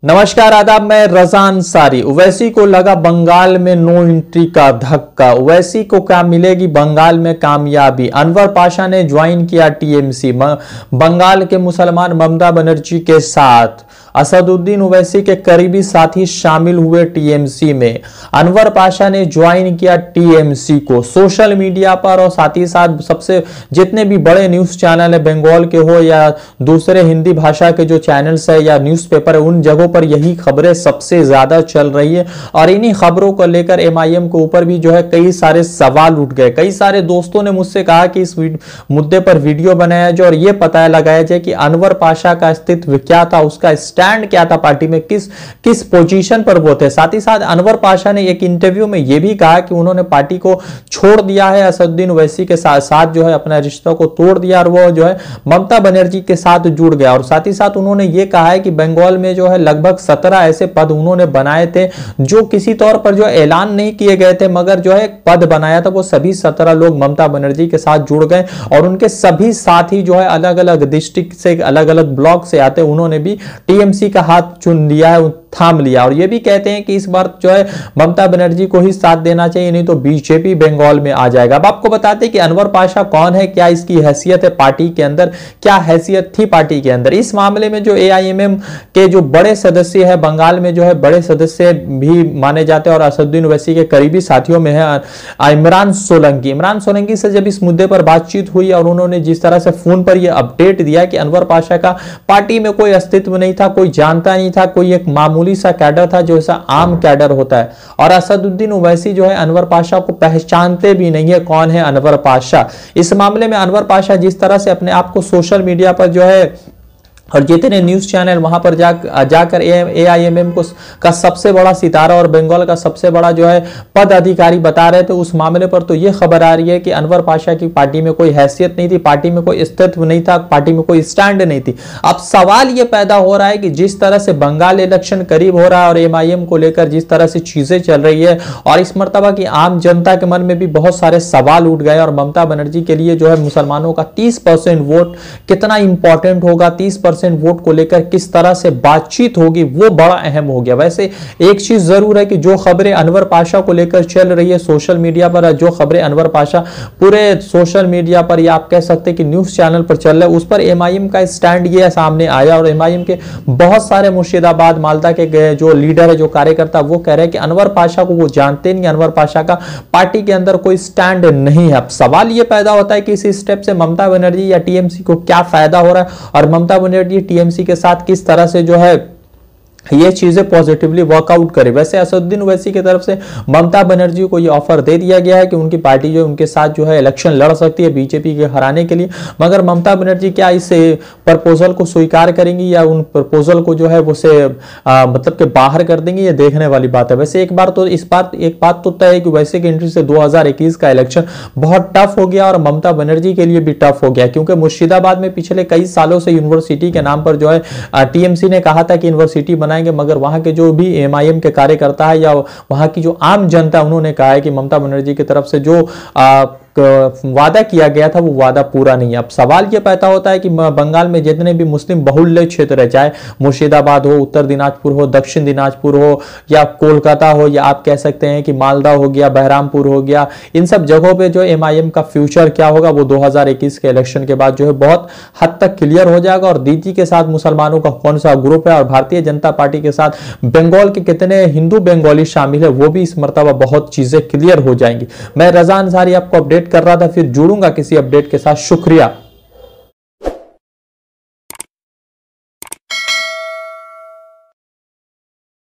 नमस्कार आदाब, मैं रज़ान सारी। ओवैसी को लगा बंगाल में नो एंट्री का धक्का। ओवैसी को क्या मिलेगी बंगाल में कामयाबी। अनवर पाशा ने ज्वाइन किया टीएमसी। बंगाल के मुसलमान ममता बनर्जी के साथ असदुद्दीन ओवैसी के करीबी साथी शामिल हुए टीएमसी में। अनवर पाशा ने ज्वाइन किया टीएमसी को। सोशल मीडिया पर और साथ ही साथ सबसे जितने भी बड़े न्यूज चैनल है, बंगाल के हो या दूसरे हिंदी भाषा के जो चैनल्स है या न्यूज़पेपर है, उन जगहों पर यही खबरें सबसे ज्यादा चल रही है। और इन्हीं खबरों को लेकर एमआईएम के ऊपर भी जो है कई सारे सवाल उठ गए। कई सारे दोस्तों ने मुझसे कहा कि इस मुद्दे पर वीडियो बनाया जाए और यह पता लगाया जाए कि अनवर पाशा का अस्तित्व क्या था, उसका स्टैंड क्या था, पार्टी में किस पोजीशन पर वो थे। साथ ही साथ अनवर पाशा ने एक इंटरव्यू में यह भी कहा कि उन्होंने पार्टी को छोड़ दिया है, असदुद्दीन ओवैसी के साथ जो है अपना रिश्ता को तोड़ दिया और वो जो है ममता बनर्जी के साथ जुड़ गया। और साथ ही साथ उन्होंने ये कहा है कि बंगाल में जो है लगभग 17 ऐसे पद उन्होंने बनाए थे जो किसी तौर पर जो ऐलान नहीं किए गए थे, मगर जो है पद बनाया था वो सभी 17 लोग ममता बनर्जी के साथ जुड़ गए और उनके सभी साथी जो है अलग अलग डिस्ट्रिक्ट से, अलग अलग ब्लॉक से आते, उन्होंने भी टीएमसी का हाथ चुन लिया है, थाम लिया। और ये भी कहते हैं कि इस बार जो है ममता बनर्जी को ही साथ देना चाहिए, नहीं तो बीजेपी बंगाल में आ जाएगा। अब आपको बताते हैं कि अनवर पाशा कौन है, क्या इसकी हैसियत है पार्टी के अंदर, क्या हैसियत थी पार्टी के अंदर। इस मामले में जो एआईएमएम के जो बड़े सदस्य है बंगाल में, जो है बड़े सदस्य भी माने जाते हैं और असदुद्दीन ओवैसी के करीबी साथियों में है इमरान सोलंकी। इमरान सोलंकी से जब इस मुद्दे पर बातचीत हुई और उन्होंने जिस तरह से फोन पर यह अपडेट दिया कि अनवर पाशा का पार्टी में कोई अस्तित्व नहीं था, कोई जानता नहीं था, कोई एक मामूली सा कैडर था जो ऐसा आम कैडर होता है। और असदुद्दीन ओवैसी जो है अनवर पाशा को पहचानते भी नहीं है कौन है अनवर पाशा। इस मामले में अनवर पाशा जिस तरह से अपने आप को सोशल मीडिया पर जो है और जितने न्यूज चैनल वहां पर जाकर एआईएमएम को का सबसे बड़ा सितारा और बंगाल का सबसे बड़ा जो है पद अधिकारी बता रहे थे, उस मामले पर तो यह खबर आ रही है कि अनवर पाशा की पार्टी में कोई हैसियत नहीं थी, पार्टी में कोई अस्तित्व नहीं था, पार्टी में कोई स्टैंड नहीं थी। अब सवाल यह पैदा हो रहा है कि जिस तरह से बंगाल इलेक्शन करीब हो रहा है और एमआईएम को लेकर जिस तरह से चीजें चल रही है और इस मर्तबा की आम जनता के मन में भी बहुत सारे सवाल उठ गए और ममता बनर्जी के लिए जो है मुसलमानों का 30% वोट कितना इंपॉर्टेंट होगा, 30% वोट को लेकर किस तरह से बातचीत होगी, वो बड़ा अहम हो गया। वैसे एक चीज जरूर है कि जो खबरें अनवर पाशा को लेकर चल रही है सोशल मीडिया पर, जो खबरें अनवर पाशा पूरे सोशल मीडिया पर या आप कह सकते हैं कि न्यूज चैनल पर चल रहा है, उस पर एमआईएम का स्टैंड ये सामने आया और एमआईएम के बहुत सारे मुर्शिदाबाद मालदा के जो लीडर है, जो कार्यकर्ता, वो कह रहे हैं कि अनवर पाशा को वो जानते नहीं, अनवर पाशा का पार्टी के अंदर कोई स्टैंड नहीं है। अब सवाल ये पैदा होता है कि इस स्टेप से ममता बनर्जी या टीएमसी को क्या फायदा हो रहा है और ममता बनर्जी टीएमसी के साथ किस तरह से जो है ये चीजें पॉजिटिवली वर्कआउट करे। वैसे असदुद्दीन ओवैसी की तरफ से ममता बनर्जी को ये ऑफर दे दिया गया है कि उनकी पार्टी जो उनके साथ जो है इलेक्शन लड़ सकती है बीजेपी के हराने के लिए, मगर ममता बनर्जी क्या इस प्रपोजल को स्वीकार करेंगी या उन प्रपोजल को जो है उसे मतलब के बाहर कर देंगे, ये देखने वाली बात है। वैसे एक बात तो तय है कि वैसे की एंट्री से 2021 का इलेक्शन बहुत टफ हो गया और ममता बनर्जी के लिए भी टफ हो गया, क्योंकि मुर्शिदाबाद में पिछले कई सालों से यूनिवर्सिटी के नाम पर जो है टीएमसी ने कहा था कि यूनिवर्सिटी बनाएंगे, मगर वहां के जो भी एमआईएम के कार्यकर्ता है या वहां की जो आम जनता, उन्होंने कहा है कि ममता बनर्जी की तरफ से जो वादा किया गया था वो वादा पूरा नहीं है। अब सवाल ये पैदा होता है कि बंगाल में जितने भी मुस्लिम बहुल्य क्षेत्र है, चाहे मुर्शिदाबाद हो, उत्तर दिनाजपुर हो, दक्षिण दिनाजपुर हो या कोलकाता हो या आप कह सकते हैं कि मालदा हो गया, बहरामपुर हो गया, इन सब जगहों पे जो एमआईएम का फ्यूचर क्या होगा वो 2021 के इलेक्शन के बाद जो है बहुत हद तक क्लियर हो जाएगा। और दीदी के साथ मुसलमानों का कौन सा ग्रुप है और भारतीय जनता पार्टी के साथ बंगाल के कितने हिंदू बंगाली शामिल है, वो भी इस मर्तबा बहुत चीजें क्लियर हो जाएंगी। मैं रज़ान सारी आपको अपडेट कर रहा था, फिर जुड़ूंगा किसी अपडेट के साथ। शुक्रिया।